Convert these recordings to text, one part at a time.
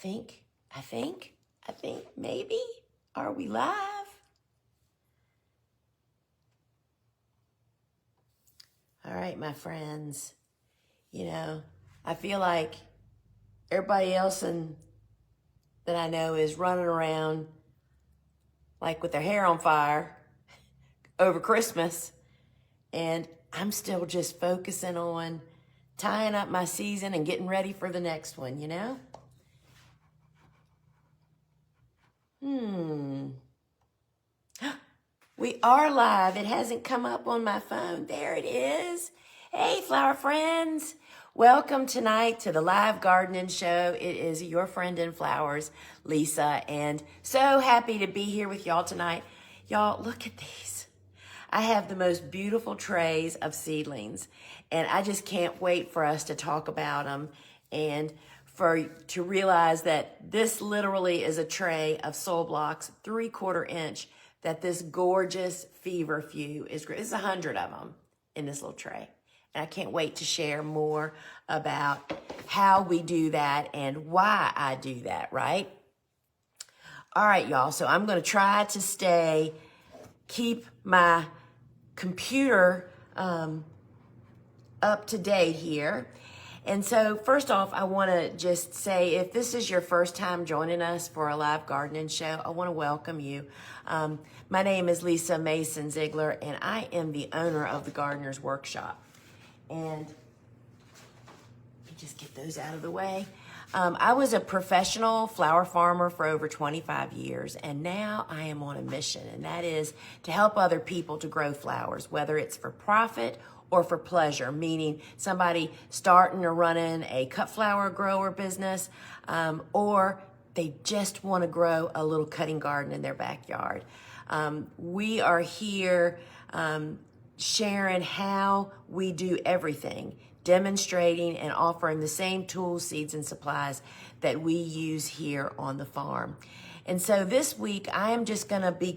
I think, maybe. Are we live? All right, my friends. You know, I feel like everybody else that I know is running around like with their hair on fire over Christmas. And I'm still just focusing on tying up my season and getting ready for the next one, you know? We are live. It hasn't come up on my phone. There it is. Hey, flower friends. Welcome tonight to the live gardening show. It is your friend in flowers, Lisa, and so happy to be here with y'all tonight. Y'all, look at these. I have the most beautiful trays of seedlings, and I just can't wait for us to talk about them and to realize that this literally is a tray of soil blocks, 3/4 inch, that this gorgeous feverfew is. There's 100 of them in this little tray. And I can't wait to share more about how we do that and why I do that, right? All right, y'all. So I'm going to try to keep my computer up to date here. And so first off, I want to just say, if this is your first time joining us for a live gardening show, I want to welcome you. My name is Lisa Mason Ziegler, and I am the owner of the Gardener's Workshop. And let me just get those out of the way. I was a professional flower farmer for over 25 years, and now I am on a mission, and that is to help other people to grow flowers, whether it's for profit or for pleasure, meaning somebody starting or running a cut flower grower business, or they just want to grow a little cutting garden in their backyard. We are here sharing how we do everything, demonstrating and offering the same tools, seeds, and supplies that we use here on the farm. And so this week, I am just going to be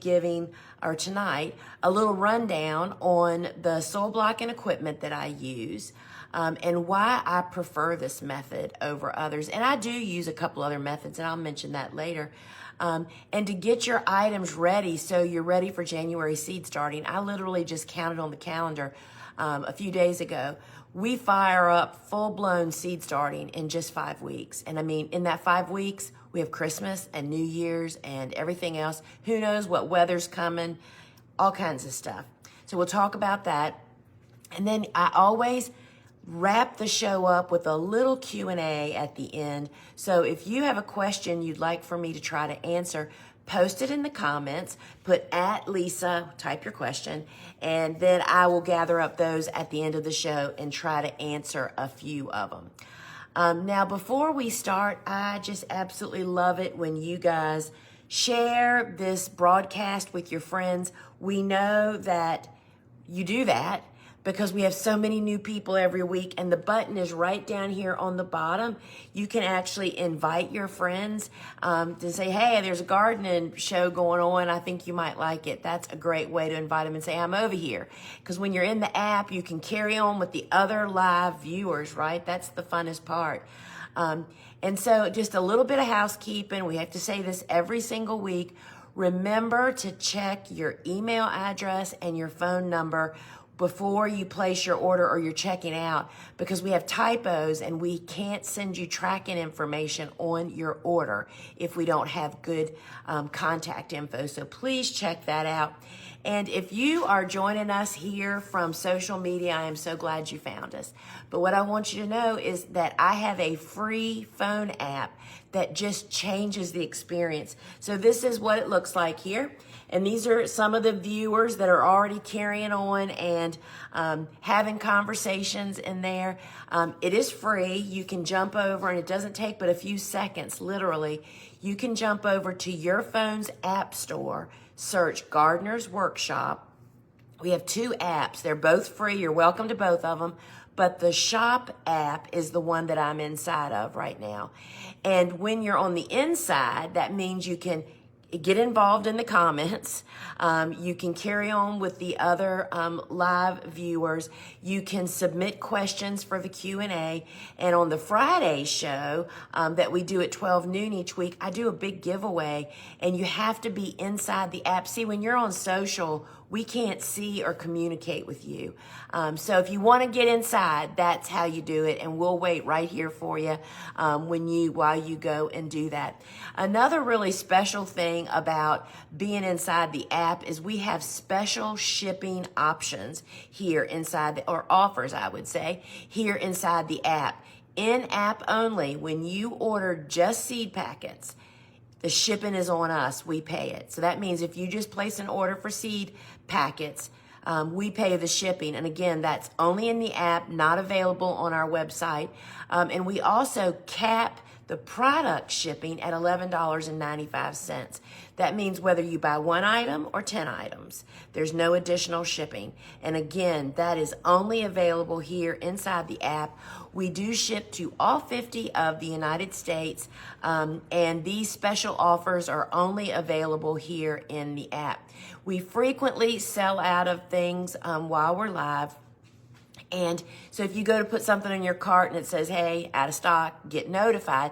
tonight, a little rundown on the soil blocking equipment that I use and why I prefer this method over others. And I do use a couple other methods, and I'll mention that later. And to get your items ready so you're ready for January seed starting, I literally just counted on the calendar a few days ago. We fire up full-blown seed starting in just 5 weeks. And I mean, in that 5 weeks, we have Christmas and New Year's and everything else. Who knows what weather's coming, all kinds of stuff. So we'll talk about that. And then I always wrap the show up with a little Q&A at the end. So if you have a question you'd like for me to try to answer, post it in the comments, put @Lisa, type your question, and then I will gather up those at the end of the show and try to answer a few of them. Now, before we start, I just absolutely love it when you guys share this broadcast with your friends. We know that you do that because we have so many new people every week, and the button is right down here on the bottom. You can actually invite your friends to say, hey, there's a gardening show going on. I think you might like it. That's a great way to invite them and say, I'm over here. Because when you're in the app, you can carry on with the other live viewers, right? That's the funnest part. And so just a little bit of housekeeping. We have to say this every single week. Remember to check your email address and your phone number before you place your order or you're checking out, because we have typos and we can't send you tracking information on your order if we don't have good contact info. So please check that out. And if you are joining us here from social media, I am so glad you found us. But what I want you to know is that I have a free phone app that just changes the experience. So this is what it looks like here. And these are some of the viewers that are already carrying on and having conversations in there. It is free. You can jump over, and it doesn't take but a few seconds, literally. You can jump over to your phone's app store, search Gardener's Workshop. We have 2 apps. They're both free. You're welcome to both of them. But the shop app is the one that I'm inside of right now. And when you're on the inside, that means you can get involved in the comments. You can carry on with the other live viewers. You can submit questions for the Q&A. And on the Friday show that we do at 12 noon each week, I do a big giveaway, and you have to be inside the app. See, when you're on social, we can't see or communicate with you. So if you want to get inside, that's how you do it, and we'll wait right here for you while you go and do that. Another really special thing about being inside the app is we have special shipping options here inside, or offers, I would say, here inside the app. In-app only, when you order just seed packets, the shipping is on us. We pay it. So that means if you just place an order for seed packets, we pay the shipping. And again, that's only in the app, not available on our website. And we also cap the product shipping at $11.95. That means whether you buy 1 item or 10 items, there's no additional shipping. And again, that is only available here inside the app. We do ship to all 50 of the United States, and these special offers are only available here in the app. We frequently sell out of things while we're live. And so if you go to put something in your cart and it says, hey, out of stock, get notified,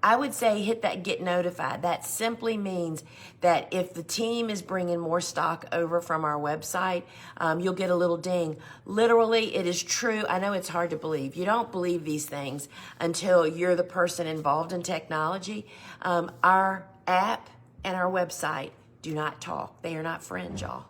I would say hit that get notified. That simply means that if the team is bringing more stock over from our website, you'll get a little ding. Literally, it is true. I know it's hard to believe. You don't believe these things until you're the person involved in technology. Our app and our website do not talk. They are not friends, y'all.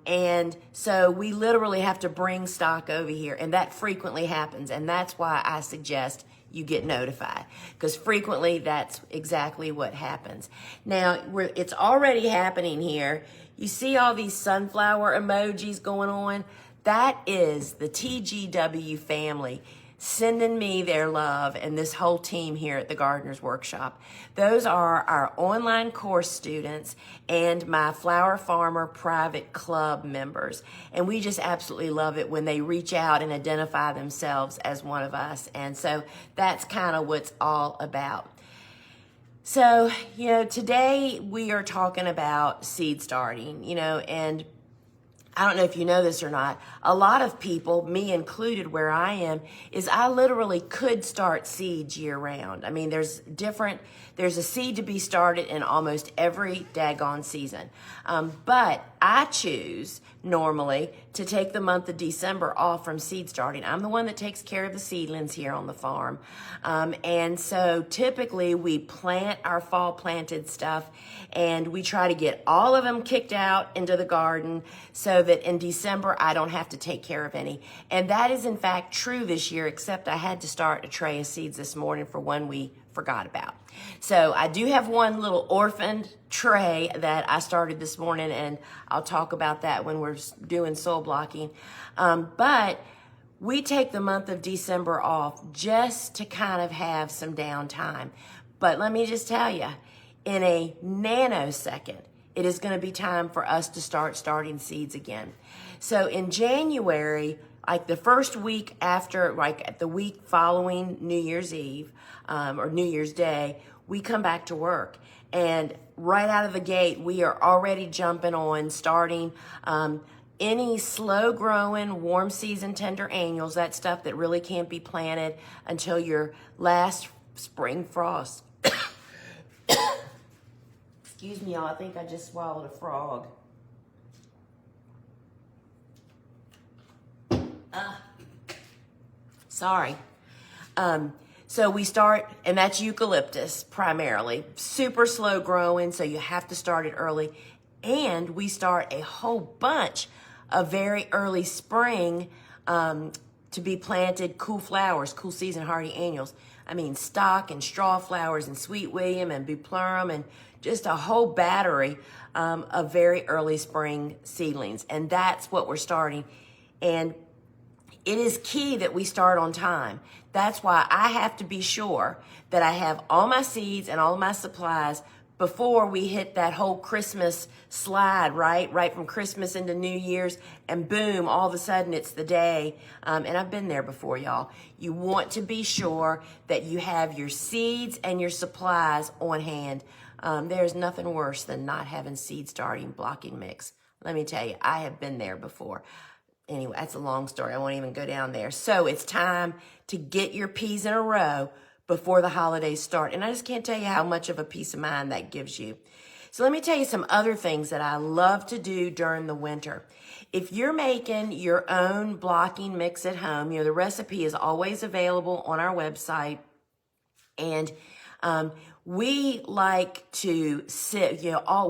And so we literally have to bring stock over here, and that frequently happens. And that's why I suggest you get notified, because frequently that's exactly what happens. Now, it's already happening here. You see all these sunflower emojis going on? That is the TGW family sending me their love, and this whole team here at the Gardener's Workshop. Those are our online course students and my Flower Farmer private club members. And we just absolutely love it when they reach out and identify themselves as one of us. And so that's kind of what's all about. So, today we are talking about seed starting, and I don't know if you know this or not, a lot of people, me included where I am, is I literally could start seeds year round. I mean, there's a seed to be started in almost every daggone season. But I choose normally to take the month of December off from seed starting. I'm the one that takes care of the seedlings here on the farm. And so typically we plant our fall planted stuff, and we try to get all of them kicked out into the garden so that in December I don't have to take care of any. And that is in fact true this year, except I had to start a tray of seeds this morning for one we forgot about. So I do have one little orphaned tray that I started this morning, and I'll talk about that when we're doing soil blocking. But we take the month of December off just to kind of have some downtime. But let me just tell you, in a nanosecond, it is going to be time for us to starting seeds again. So in January, like the first week after, like the week following New Year's Eve or New Year's Day, we come back to work. And right out of the gate, we are already jumping on starting any slow growing, warm season tender annuals, that stuff that really can't be planted until your last spring frost. Excuse me, y'all, I think I just swallowed a frog. Sorry. So we start, and that's eucalyptus primarily, super slow growing, so you have to start it early. And we start a whole bunch of very early spring to be planted cool flowers, cool season hardy annuals. I mean, stock and straw flowers and sweet William and bupleurum and just a whole battery of very early spring seedlings. And that's what we're starting. And it is key that we start on time. That's why I have to be sure that I have all my seeds and all my supplies before we hit that whole Christmas slide, right from Christmas into New Year's, and boom, all of a sudden it's the day. And I've been there before, y'all. You want to be sure that you have your seeds and your supplies on hand There's nothing worse than not having seed starting blocking mix. Let me tell you, I have been there before. Anyway, that's a long story. I won't even go down there. So it's time to get your peas in a row before the holidays start. And I just can't tell you how much of a peace of mind that gives you. So let me tell you some other things that I love to do during the winter. If you're making your own blocking mix at home, the recipe is always available on our website. And we like to sift,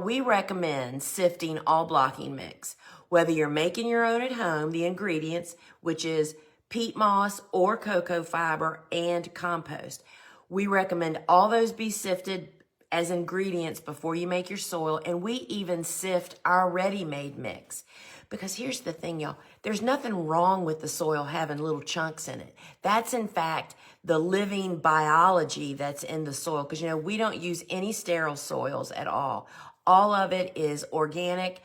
we recommend sifting all blocking mix. Whether you're making your own at home, the ingredients, which is peat moss or cocoa fiber and compost. We recommend all those be sifted as ingredients before you make your soil, and we even sift our ready-made mix. Because here's the thing, y'all, there's nothing wrong with the soil having little chunks in it. That's, in fact, the living biology that's in the soil. Because, we don't use any sterile soils at all. All of it is organic,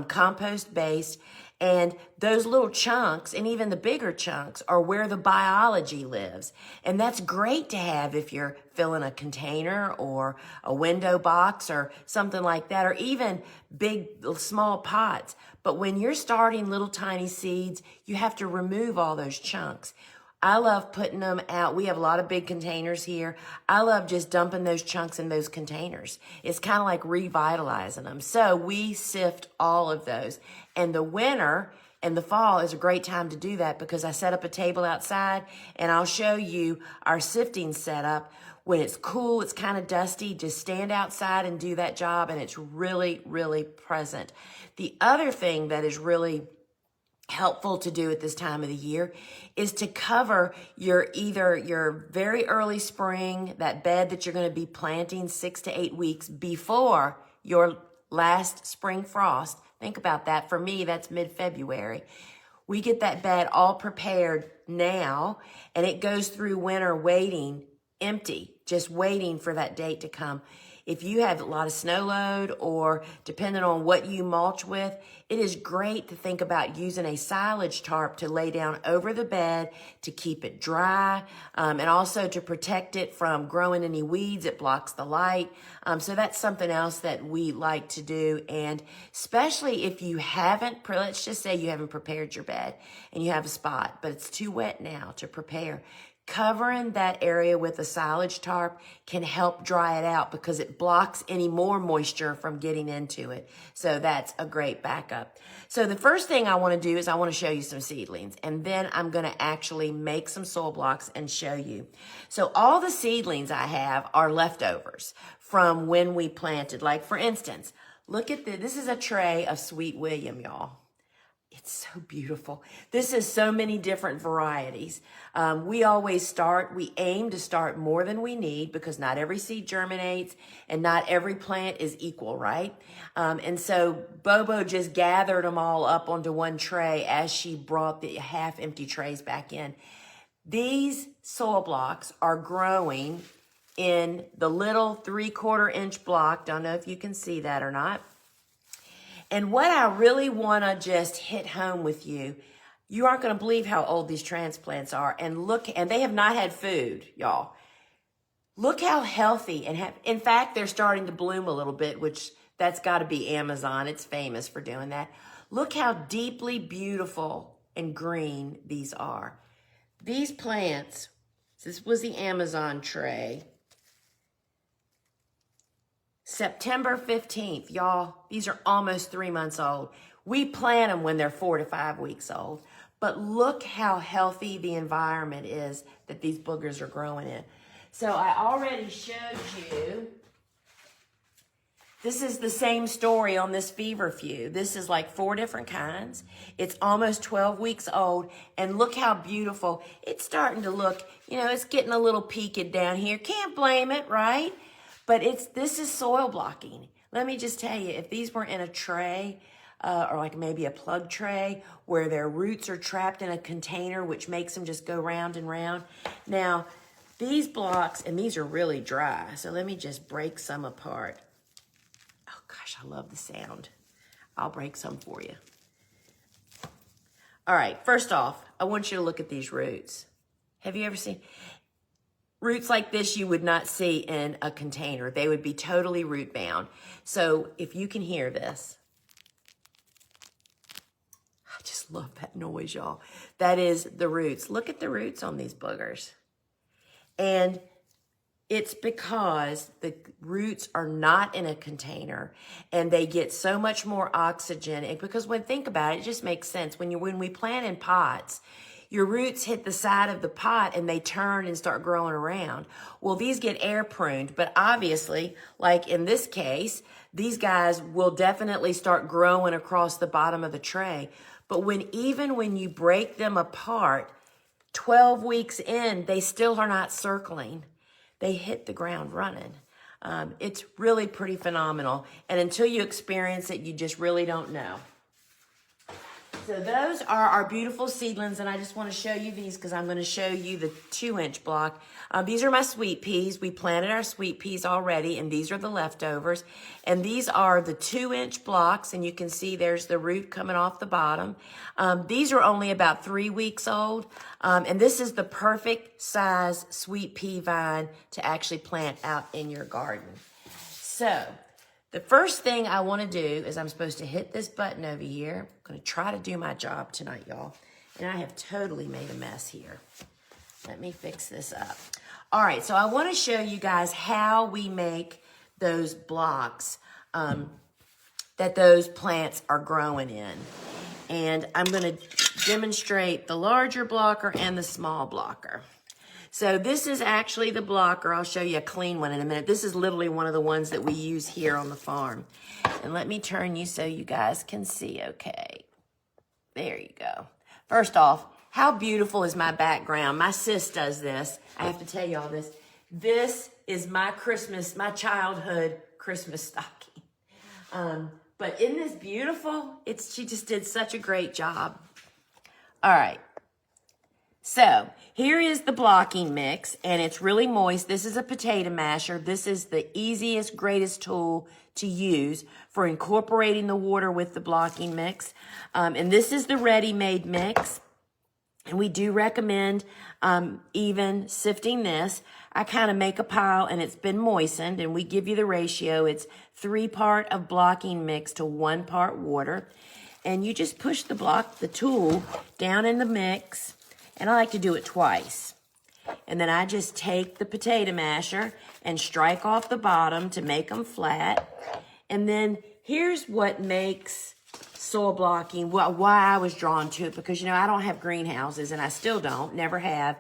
compost-based, and those little chunks, and even the bigger chunks, are where the biology lives. And that's great to have if you're filling a container or a window box or something like that, or even big, small pots. But when you're starting little tiny seeds, you have to remove all those chunks. I love putting them out. We have a lot of big containers here. I love just dumping those chunks in those containers. It's kind of like revitalizing them. So we sift all of those. And the winter and the fall is a great time to do that because I set up a table outside and I'll show you our sifting setup. When it's cool, it's kind of dusty, just stand outside and do that job, and it's really, really present. The other thing that is really helpful to do at this time of the year is to cover either your very early spring, that bed that you're going to be planting 6 to 8 weeks before your last spring frost. Think about that. For me, that's mid-February. We get that bed all prepared now, and it goes through winter waiting empty, just waiting for that date to come. If you have a lot of snow load, or depending on what you mulch with, it is great to think about using a silage tarp to lay down over the bed to keep it dry, and also to protect it from growing any weeds. It blocks the light. So that's something else that we like to do. And especially if you haven't, let's just say you haven't prepared your bed and you have a spot, but it's too wet now to prepare. Covering that area with a silage tarp can help dry it out because it blocks any more moisture from getting into it. So that's a great backup. So the first thing I want to do is I want to show you some seedlings, and then I'm going to actually make some soil blocks and show you. So all the seedlings I have are leftovers from when we planted. Like, for instance, look at this. This is a tray of Sweet William, y'all. It's so beautiful. This is so many different varieties. We aim to start more than we need because not every seed germinates and not every plant is equal, right? And so Bobo just gathered them all up onto one tray as she brought the half-empty trays back in. These soil blocks are growing in the little 3/4 inch block. Don't know if you can see that or not. And what I really want to just hit home with you, you aren't going to believe how old these transplants are. And they have not had food, y'all. Look how healthy in fact, they're starting to bloom a little bit, which that's got to be Amazon. It's famous for doing that. Look how deeply beautiful and green these are. These plants, this was the Amazon tray. September 15th, y'all, these are almost 3 months old. We plant them when they're 4 to 5 weeks old. But look how healthy the environment is that these boogers are growing in. So I already showed you, this is the same story on this feverfew. This is like 4 different kinds. It's almost 12 weeks old. And look how beautiful. It's starting to look, it's getting a little peaked down here. Can't blame it, right? But this is soil blocking. Let me just tell you, if these were in a tray, or like maybe a plug tray where their roots are trapped in a container, which makes them just go round and round. Now, these blocks, and these are really dry, so let me just break some apart. Oh gosh, I love the sound. I'll break some for you. All right, first off, I want you to look at these roots. Have you ever seen? roots like this you would not see in a container. They would be totally root bound. So if you can hear this, I just love that noise, y'all. That is the roots. Look at the roots on these boogers. And it's because the roots are not in a container and they get so much more oxygen. And because think about it, it just makes sense. When we plant in pots, your roots hit the side of the pot and they turn and start growing around. Well, these get air pruned, but obviously, like in this case, these guys will definitely start growing across the bottom of the tray. But even when you break them apart, 12 weeks in, they still are not circling. They hit the ground running. It's really pretty phenomenal. And until you experience it, you just really don't know. So those are our beautiful seedlings, and I just want to show you these because I'm going to show you the 2-inch block. These are my sweet peas. We planted our sweet peas already, and these are the leftovers. And these are the 2-inch blocks, and you can see there's the root coming off the bottom. These are only about 3 weeks old, and this is the perfect size sweet pea vine to actually plant out in your garden. So the first thing I want to do is I'm supposed to hit this button over here. I'm going to try to do my job tonight, y'all. And I have totally made a mess here. Let me fix this up. All right, so I want to show you guys how we make those blocks that those plants are growing in. And I'm going to demonstrate the larger blocker and the small blocker. So this is actually the blocker. I'll show you a clean one in a minute. This is literally one of the ones that we use here on the farm. And let me turn you so you guys can see okay. There you go. First off, how beautiful is my background? My sis does this. I have to tell you all this. This is my childhood Christmas stocking. But isn't this beautiful? She just did such a great job. All right. So here is the blocking mix, and it's really moist. This is a potato masher. This is the easiest, greatest tool to use for incorporating the water with the blocking mix. And this is the ready-made mix. And we do recommend even sifting this. I kind of make a pile, and it's been moistened, and we give you the ratio. It's 3 part of blocking mix to 1 part water. And you just push the tool down in the mix. And I like to do it twice. And then I just take the potato masher and strike off the bottom to make them flat. And then here's what makes soil blocking, why I was drawn to it. Because, I don't have greenhouses, and I still don't, never have.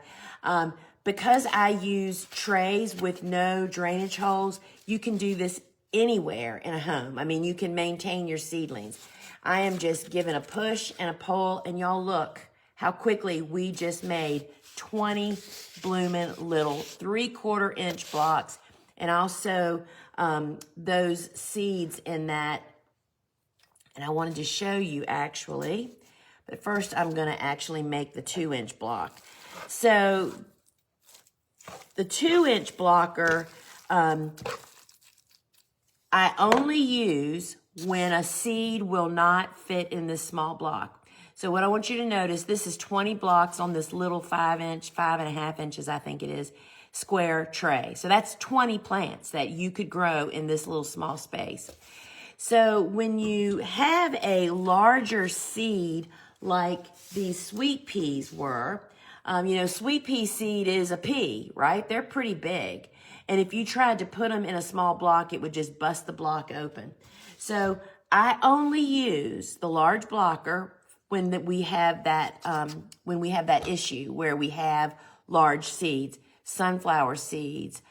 Because I use trays with no drainage holes, you can do this anywhere in a home. I mean, you can maintain your seedlings. I am just giving a push and a pull, and y'all look how quickly we just made 20 blooming little 3/4 inch blocks. And also those seeds in that. And I wanted to show you actually, but first I'm gonna actually make the 2-inch block. So the 2-inch blocker, I only use when a seed will not fit in this small block. So what I want you to notice, this is 20 blocks on this little 5-inch, 5.5 inches, I think it is, square tray. So that's 20 plants that you could grow in this little small space. So when you have a larger seed like these sweet peas were, sweet pea seed is a pea, right? They're pretty big. And if you tried to put them in a small block, it would just bust the block open. So I only use the large blocker when we have that issue where we have large seeds, sunflower seeds,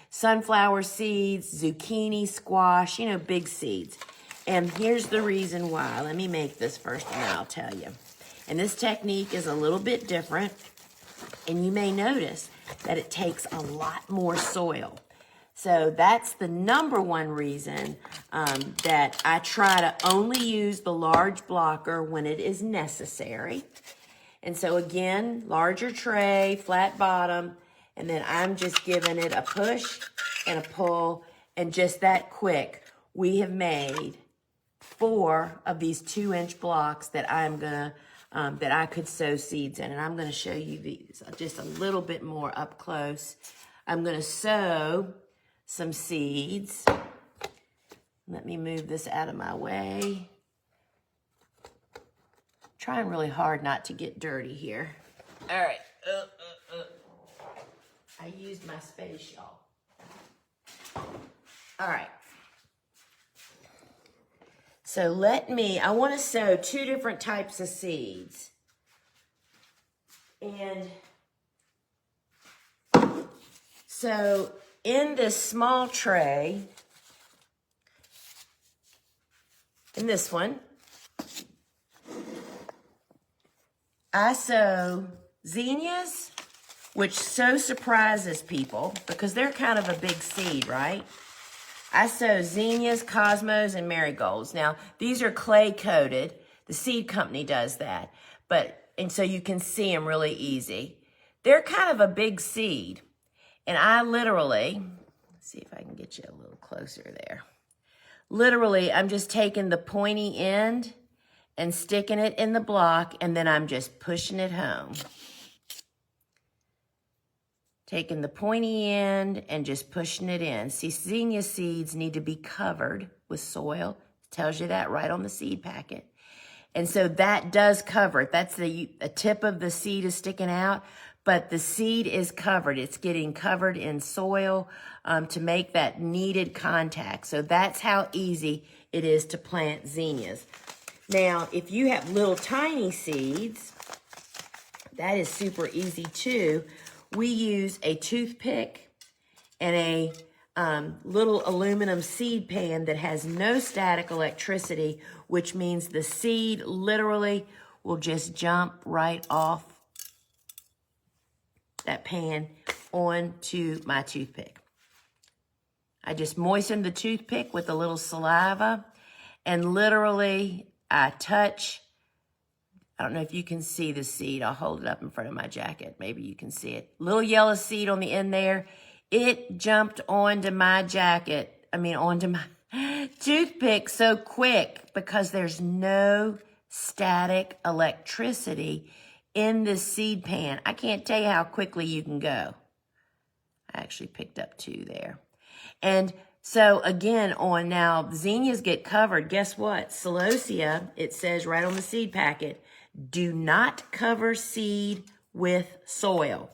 sunflower seeds, zucchini, squash, big seeds. And here's the reason why. Let me make this first and then I'll tell you. And this technique is a little bit different, and you may notice that it takes a lot more soil. So that's the number one reason that I try to only use the large blocker when it is necessary. And so again, larger tray, flat bottom, and then I'm just giving it a push and a pull, and just that quick, we have made 4 of these 2-inch blocks that I'm gonna that I could sow seeds in. And I'm going to show you these just a little bit more up close. I'm going to sow some seeds. Let me move this out of my way. Trying really hard not to get dirty here. All right. I used my space, y'all. All right. So I want to sow 2 different types of seeds. And so in this small tray, in this one, I sow zinnias, which so surprises people because they're kind of a big seed, right? I sow zinnias, cosmos, and marigolds. Now, these are clay coated. The seed company does that. And so you can see them really easy. They're kind of a big seed. And I literally, let's see if I can get you a little closer there. Literally, I'm just taking the pointy end and sticking it in the block, and then I'm just pushing it home. Taking the pointy end and just pushing it in. See, zinnia seeds need to be covered with soil. It tells you that right on the seed packet. And so that does cover it. That's the tip of the seed is sticking out, but the seed is covered. It's getting covered in soil to make that needed contact. So that's how easy it is to plant zinnias. Now, if you have little tiny seeds, that is super easy too. We use a toothpick and a little aluminum seed pan that has no static electricity, which means the seed literally will just jump right off that pan onto my toothpick. I just moisten the toothpick with a little saliva, and literally I touch. I don't know if you can see the seed. I'll hold it up in front of my jacket. Maybe you can see it. Little yellow seed on the end there. It jumped onto my jacket. Onto my toothpick so quick because there's no static electricity in this seed pan. I can't tell you how quickly you can go. I actually picked up 2 there. And so again, now zinnias get covered. Guess what? Celosia, it says right on the seed packet, do not cover seed with soil.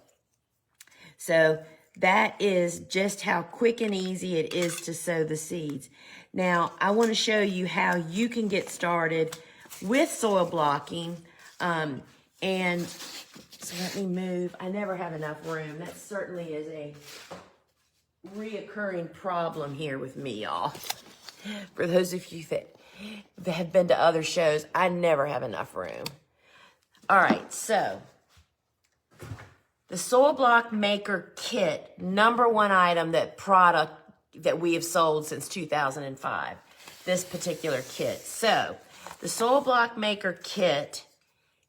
So that is just how quick and easy it is to sow the seeds. Now, I want to show you how you can get started with soil blocking. And so let me move. I never have enough room. That certainly is a reoccurring problem here with me, y'all. For those of you that have been to other shows, I never have enough room. All right, so the Soil Block Maker Kit, #1 item, that product that we have sold since 2005, this particular kit. So the Soil Block Maker Kit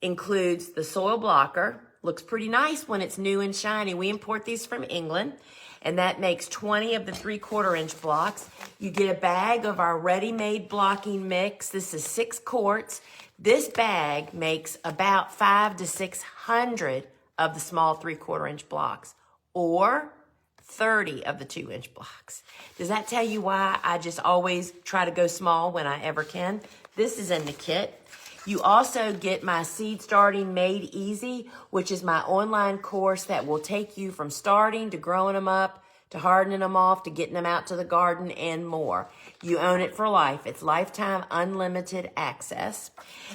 includes the soil blocker. Looks pretty nice when it's new and shiny. We import these from England, and that makes 20 of the 3/4 inch blocks. You get a bag of our ready-made blocking mix. This is 6 quarts. This bag makes about 500 to 600 of the small 3/4 inch blocks, or 30 of the 2-inch blocks. Does that tell you why I just always try to go small when I ever can? This is in the kit. You also get my Seed Starting Made Easy, which is my online course that will take you from starting to growing them up, to hardening them off, to getting them out to the garden, and more. You own it for life. It's lifetime unlimited access.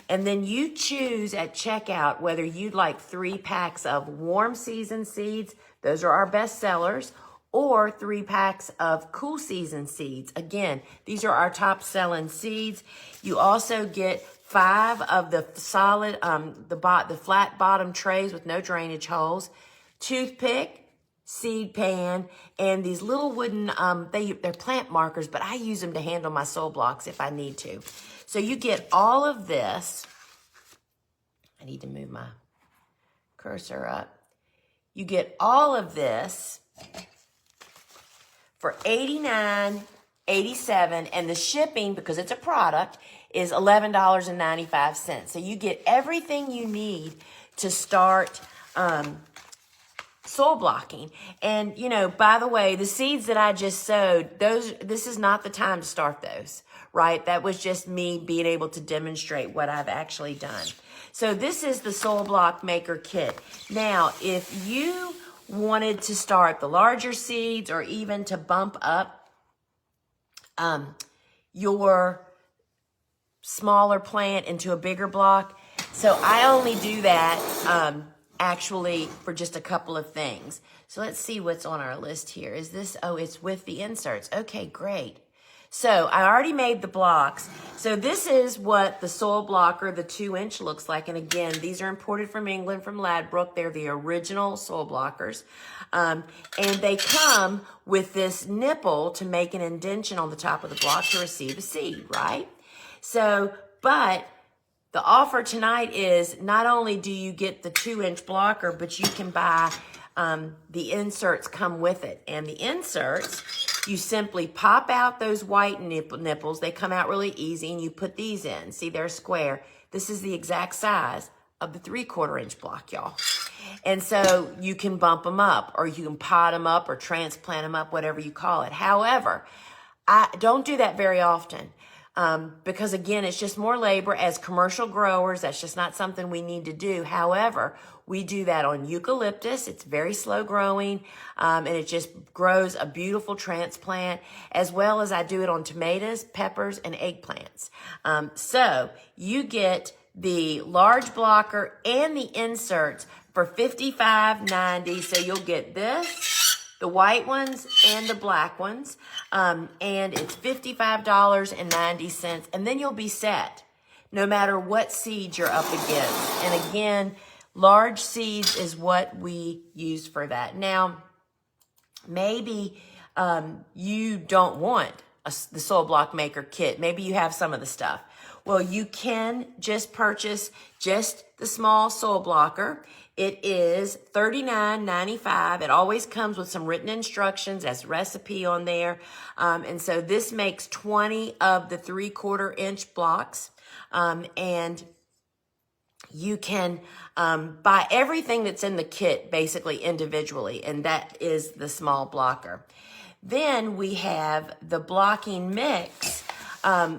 And then you choose at checkout whether you'd like 3 packs of warm season seeds. Those are our best sellers. Or 3 packs of cool season seeds. Again, these are our top selling seeds. You also get 5 of the solid, the flat bottom trays with no drainage holes, toothpick, seed pan, and these little wooden, they're plant markers, but I use them to handle my soil blocks if I need to. So you get all of this. I need to move my cursor up. You get all of this for $89.87, and the shipping, because it's a product, is $11.95. So you get everything you need to start soil blocking. And, you know, by the way, the seeds that I just sowed, this is not the time to start those, right? That was just me being able to demonstrate what I've actually done. So this is the Soil Block Maker Kit. Now, if you wanted to start the larger seeds or even to bump up your smaller plant into a bigger block, so I only do that actually for just a couple of things. So let's see what's on our list here. Is this, oh, it's with the inserts. Okay, great. So I already made the blocks. So this is what the soil blocker, the 2-inch looks like. And again, these are imported from England, from Ladbroke. They're the original soil blockers. And they come with this nipple to make an indentation on the top of the block to receive a seed, right? So, but the offer tonight is not only do you get the 2-inch blocker, but you can buy the inserts come with it. And the inserts, you simply pop out those white nipples. They come out really easy, and you put these in. See, they're square. This is the exact size of the 3/4 inch block, y'all. And so you can bump them up, or you can pot them up, or transplant them up, whatever you call it. However, I don't do that very often. Because again, it's just more labor as commercial growers. That's just not something we need to do. However, we do that on eucalyptus. It's very slow growing, and it just grows a beautiful transplant, as well as I do it on tomatoes, peppers, and eggplants. So you get the large blocker and the inserts for $55.90. So you'll get this, the white ones and the black ones, and it's $55.90, and then you'll be set no matter what seeds you're up against. And again, large seeds is what we use for that. Now, maybe you don't want the Soil Block Maker Kit. Maybe you have some of the stuff. Well, you can just purchase just the small soil blocker. It is $39.95. It always comes with some written instructions, as recipe on there. And so this makes 20 of the 3/4 inch blocks. And you can buy everything that's in the kit basically individually, and that is the small blocker. Then we have the blocking mix,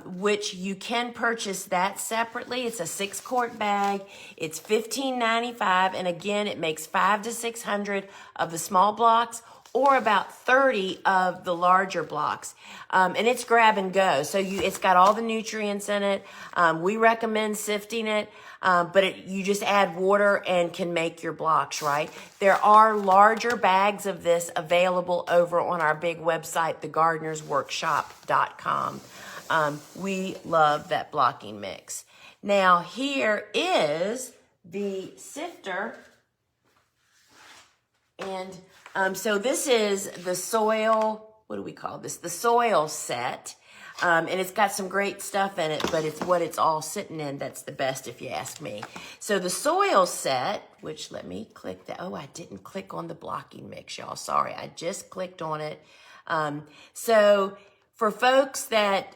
which you can purchase that separately. It's a 6-quart bag. It's $15.95, and again, it makes 500 to 600 of the small blocks, or about 30 of the larger blocks. And it's grab and go. So it's got all the nutrients in it. We recommend sifting it, but you just add water and can make your blocks, right? There are larger bags of this available over on our big website, thegardenersworkshop.com. We love that blocking mix. Now, here is the sifter. And so this is the soil, what do we call this? The soil set. And it's got some great stuff in it, but it's what it's all sitting in that's the best, if you ask me. So the soil set, which let me click that. Oh, I didn't click on the blocking mix, y'all. Sorry, I just clicked on it. So for folks that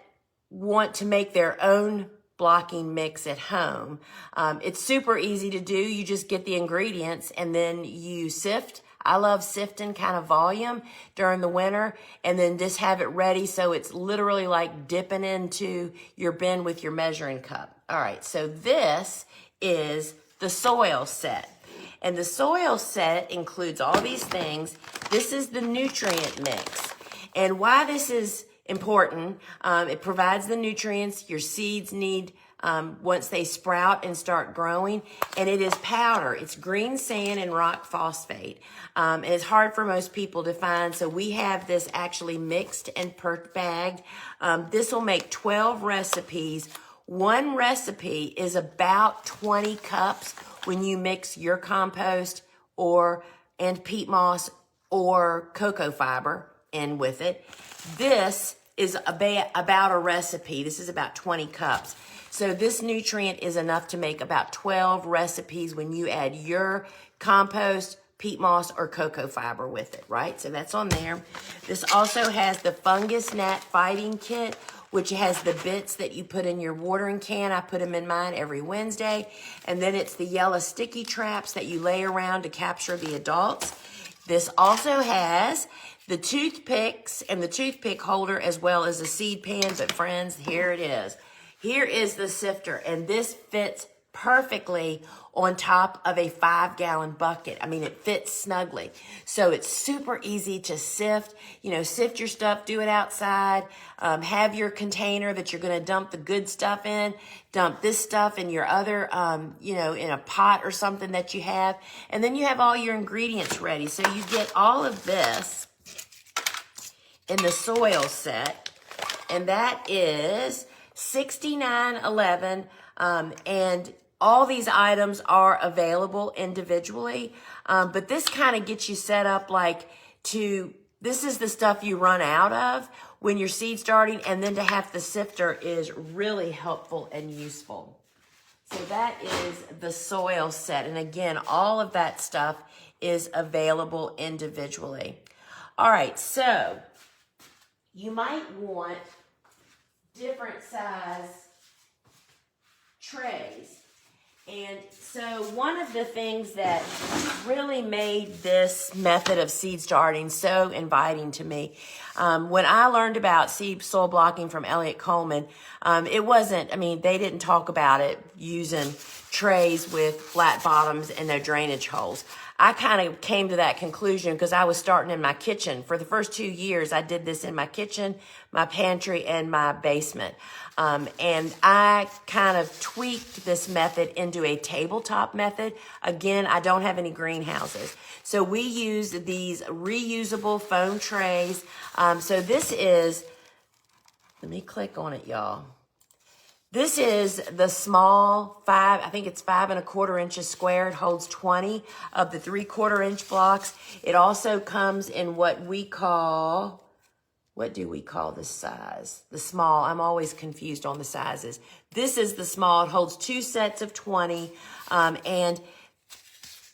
want to make their own blocking mix at home, it's super easy to do. You just get the ingredients and then you sift. I love sifting kind of volume during the winter, and then just have it ready so it's literally like dipping into your bin with your measuring cup. All right, so this is the soil set. And the soil set includes all these things. This is the nutrient mix. And why this is important, it provides the nutrients your seeds need once they sprout and start growing. And it is powder. It's green sand and rock phosphate. And it's hard for most people to find. So we have this actually mixed and bagged. This will make 12 recipes. One recipe is about 20 cups when you mix your compost and peat moss or cocoa fiber in with it. This is about a recipe. This is about 20 cups. So this nutrient is enough to make about 12 recipes when you add your compost, peat moss, or cocoa fiber with it, right? So that's on there. This also has the fungus gnat fighting kit, which has the bits that you put in your watering can. I put them in mine every Wednesday. And then it's the yellow sticky traps that you lay around to capture the adults. This also has the toothpicks and the toothpick holder as well as a seed pan. But friends, here it is. Here is the sifter, and this fits perfectly on top of a 5-gallon bucket. I mean, it fits snugly. So it's super easy to sift. You know, sift your stuff, do it outside. Have your container that you're going to dump the good stuff in. Dump this stuff in your other, you know, in a pot or something that you have. And then you have all your ingredients ready. So you get all of this in the soil set. And that is $69.11. And all these items are available individually, but this kind of gets you set up like this is the stuff you run out of when you're seed starting, and then to have the sifter is really helpful and useful. So that is the soil set, and again, all of that stuff is available individually. All right, so you might want different size trays. And so one of the things that really made this method of seed starting so inviting to me, when I learned about seed soil blocking from Elliott Coleman, it wasn't, I mean, they didn't talk about it using trays with flat bottoms and no drainage holes. I kind of came to that conclusion because I was starting in my kitchen. For the first 2 years, I did this in my kitchen, my pantry, and my basement. And I kind of tweaked this method into a tabletop method. Again, I don't have any greenhouses. So we use these reusable foam trays. So this is, let me click on it, y'all. This is the small I think it's 5 1/4 inches square. It holds 20 of the 3/4 inch blocks. It also comes in what do we call this size? The small. I'm always confused on the sizes. This is the small. It holds 2 sets of 20. And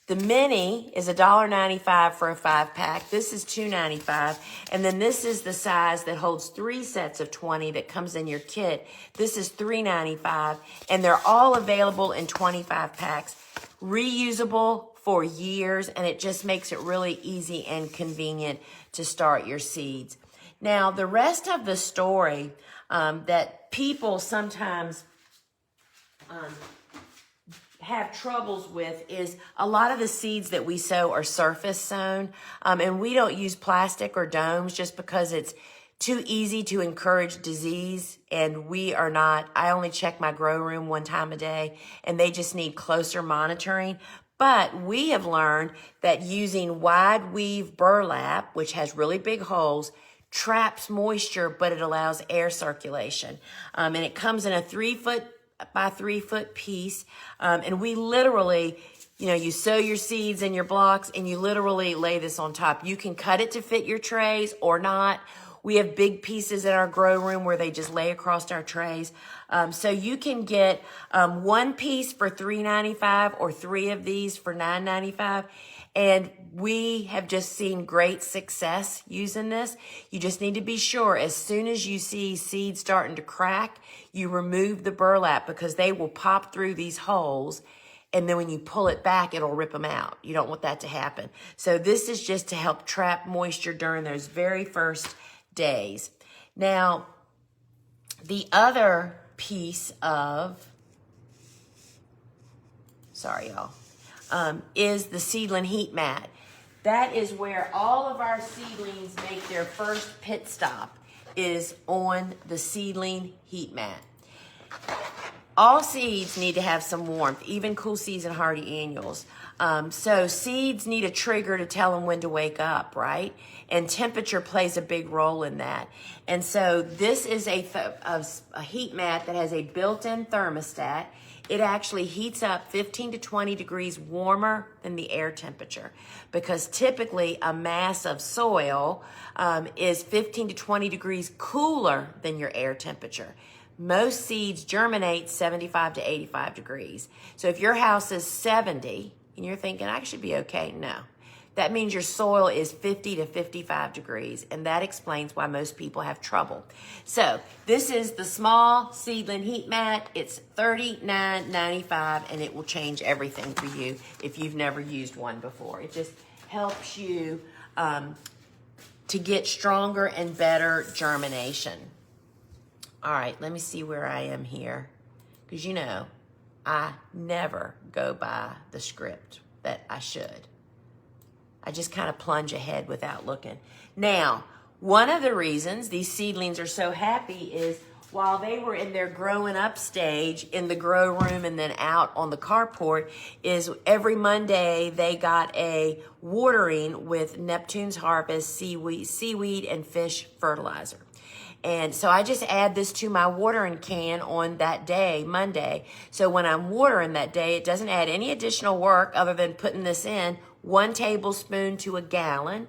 the mini is $1.95 for a 5-pack. This is $2.95. And then this is the size that holds 3 sets of 20 that comes in your kit. This is $3.95. And they're all available in 25 packs. Reusable for years. And it just makes it really easy and convenient to start your seeds. Now, the rest of the story that people sometimes have troubles with is a lot of the seeds that we sow are surface sown, and we don't use plastic or domes just because it's too easy to encourage disease, and we are not. I only check my grow room 1 time a day, and they just need closer monitoring. But we have learned that using wide weave burlap, which has really big holes, traps moisture, but it allows air circulation. And it comes in a 3 foot by 3 foot piece. And we literally, you know, you sow your seeds in your blocks and you literally lay this on top. You can cut it to fit your trays or not. We have big pieces in our grow room where they just lay across our trays. So you can get 1 piece for $3.95 or 3 of these for $9.95. And we have just seen great success using this. You just need to be sure as soon as you see seeds starting to crack, you remove the burlap because they will pop through these holes. And then when you pull it back, it'll rip them out. You don't want that to happen. So this is just to help trap moisture during those very first days. Now, the other piece of, sorry y'all, is the seedling heat mat. That is where all of our seedlings make their first pit stop, is on the seedling heat mat. All seeds need to have some warmth, even cool seeds and hardy annuals. So seeds need a trigger to tell them when to wake up, right? And temperature plays a big role in that. And so this is a heat mat that has a built-in thermostat. It actually heats up 15 to 20 degrees warmer than the air temperature, because typically a mass of soil is 15 to 20 degrees cooler than your air temperature. Most seeds germinate 75 to 85 degrees. So if your house is 70 and you're thinking, I should be okay, no. that means your soil is 50 to 55 degrees, and that explains why most people have trouble. So this is the small seedling heat mat. It's $39.95, and it will change everything for you if you've never used one before. It just helps you to get stronger and better germination. All right, let me see where I am here, because you know, I never go by the script that I should. I just kind of plunge ahead without looking. Now, one of the reasons these seedlings are so happy is while they were in their growing up stage in the grow room and then out on the carport, is every Monday they got a watering with Neptune's Harvest seaweed and fish fertilizer. And so I just add this to my watering can on that day, Monday. So when I'm watering that day, it doesn't add any additional work other than putting this in 1 tablespoon to a gallon.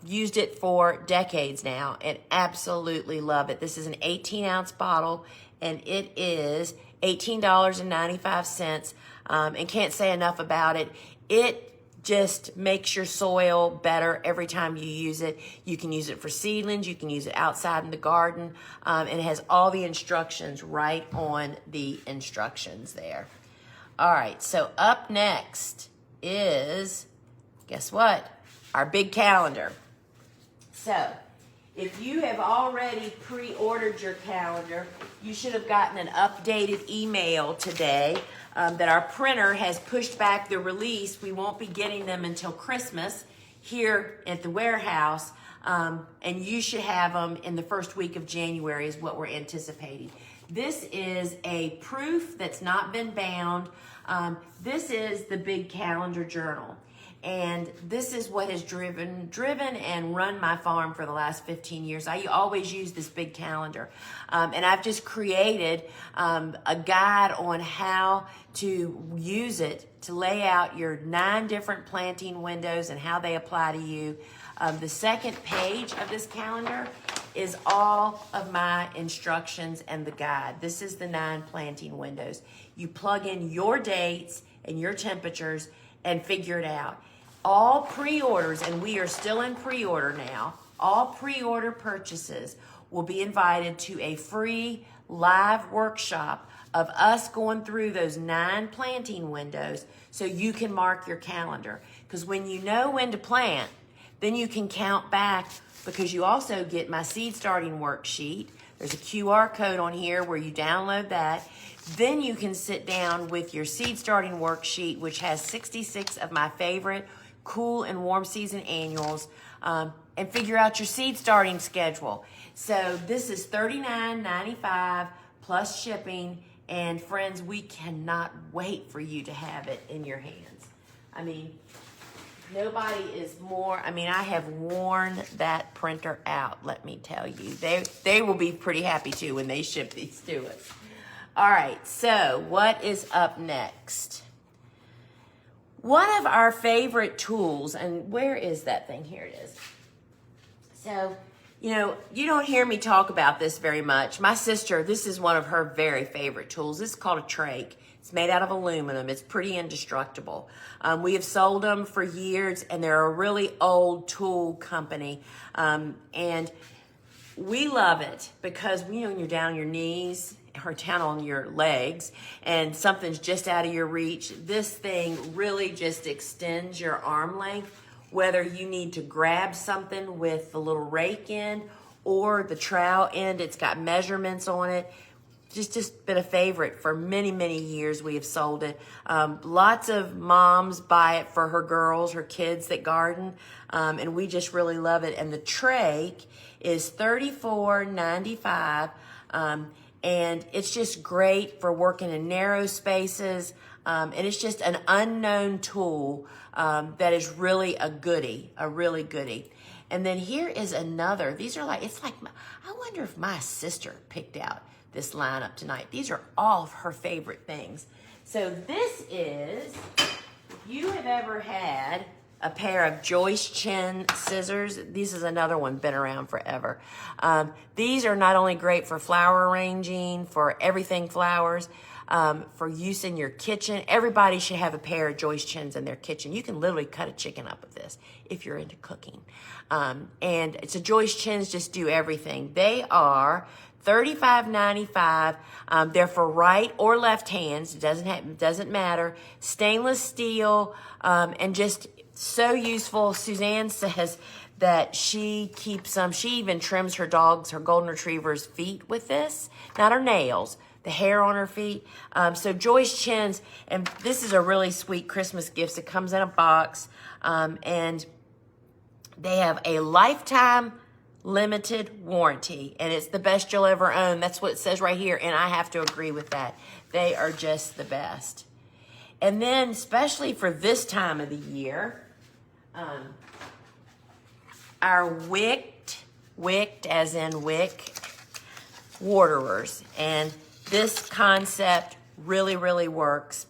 Used it for decades now and absolutely love it. This is an 18-ounce bottle, and it is $18.95. And can't say enough about it. It just makes your soil better every time you use it. You can use it for seedlings. You can use it outside in the garden. And it has all the instructions right on the instructions there. All right, so up next is, guess what? Our big calendar. So if you have already pre-ordered your calendar, you should have gotten an updated email today that our printer has pushed back the release. We won't be getting them until Christmas here at the warehouse, and you should have them in the first week of January is what we're anticipating. This is a proof that's not been bound. This is the Big Calendar Journal. And this is what has driven and run my farm for the last 15 years. I always use this big calendar. And I've just created a guide on how to use it to lay out your 9 different planting windows and how they apply to you. The second page of this calendar is all of my instructions and the guide. This is the 9 planting windows. You plug in your dates and your temperatures and figure it out. All pre-orders, and we are still in pre-order now, all pre-order purchases will be invited to a free live workshop of us going through those 9 planting windows so you can mark your calendar. Because when you know when to plant, then you can count back, because you also get my seed starting worksheet. There's a QR code on here where you download that. Then you can sit down with your seed starting worksheet, which has 66 of my favorite cool and warm season annuals, and figure out your seed starting schedule. So this is $39.95 plus shipping, and friends, we cannot wait for you to have it in your hands. I mean, nobody is more, I have worn that printer out, let me tell you. They will be pretty happy too when they ship these to us. All right, so what is up next? One of our favorite tools, and where is that thing? Here it is. So, you don't hear me talk about this very much. My sister, this is one of her very favorite tools. This is called a trach. It's made out of aluminum. It's pretty indestructible. We have sold them for years, and they're a really old tool company. And we love it because, when you're down on your knees or down on your legs and something's just out of your reach, this thing really just extends your arm length, whether you need to grab something with the little rake end or the trowel end. It's got measurements on it. Just been a favorite for many, many years. We have sold it. Lots of moms buy it for her girls, her kids that garden, and we just really love it. And the trach is $34.95, and it's just great for working in narrow spaces, and it's just an unknown tool that is really a really goodie. And then here is another. These are I wonder if my sister picked out this lineup tonight. These are all of her favorite things. So this is, if you have ever had a pair of Joyce Chin scissors, this is another one, been around forever. These are not only great for flower arranging, for everything flowers, for use in your kitchen. Everybody should have a pair of Joyce chins in their kitchen. You can literally cut a chicken up with this if you're into cooking. And it's a Joyce chins just do everything. They are $35.95. They're for right or left hands. It doesn't matter. Stainless steel, and just so useful. Suzanne says that she keeps them. She even trims her golden retriever's feet with this, not her nails, the hair on her feet. So Joyce chins, and this is a really sweet Christmas gift. It comes in a box, and they have a lifetime limited warranty, and it's the best you'll ever own. That's what it says right here, and I have to agree with that. They are just the best. And then, especially for this time of the year, our wicked as in wick waterers, and this concept really, really works.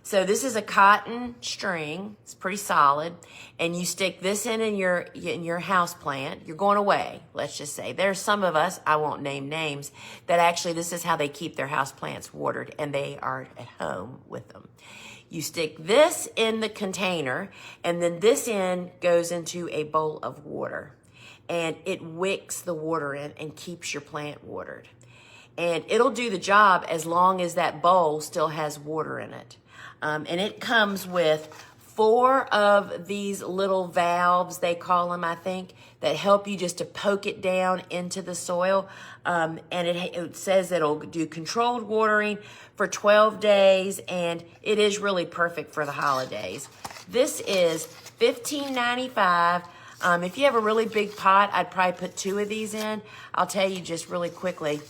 So this is a cotton string. It's pretty solid, and you stick this in your house plant. You're going away, let's just say. There's some of us, I won't name names, that actually this is how they keep their house plants watered, and they are at home with them. You stick this in the container, and then this end goes into a bowl of water, and it wicks the water in and keeps your plant watered. And it'll do the job as long as that bowl still has water in it. And it comes with 4 of these little valves, they call them, I think, that help you just to poke it down into the soil. And it says it'll do controlled watering for 12 days, and it is really perfect for the holidays. This is $15.95. If you have a really big pot, I'd probably put 2 of these in. I'll tell you just really quickly,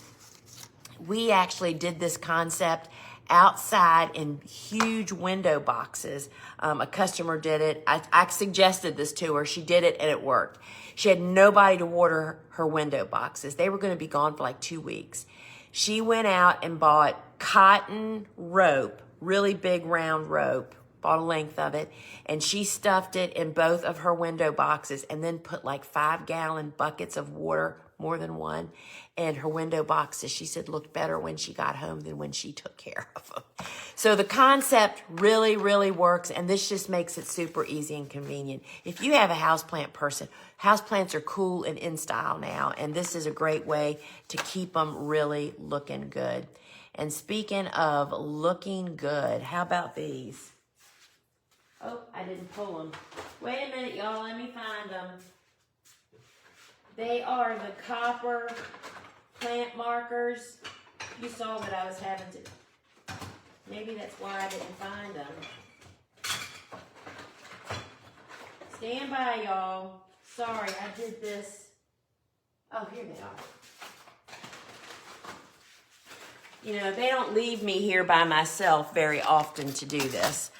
we actually did this concept outside in huge window boxes. A customer did it. I suggested this to her. She did it, and it worked. She had nobody to water her window boxes. They were going to be gone for like 2 weeks. She went out and bought cotton rope, really big round rope, bought a length of it, and she stuffed it in both of her window boxes and then put like 5-gallon buckets of water, more than one, and her window boxes, she said, looked better when she got home than when she took care of them. So the concept really, really works, and this just makes it super easy and convenient. If you have a houseplant person, houseplants are cool and in style now, and this is a great way to keep them really looking good. And speaking of looking good, how about these? Oh, I didn't pull them. Wait a minute, y'all. Let me find them. They are the copper plant markers. You saw that I was having to... Maybe that's why I didn't find them. Stand by, y'all. Sorry, I did this. Oh, here they are. You know, they don't leave me here by myself very often to do this.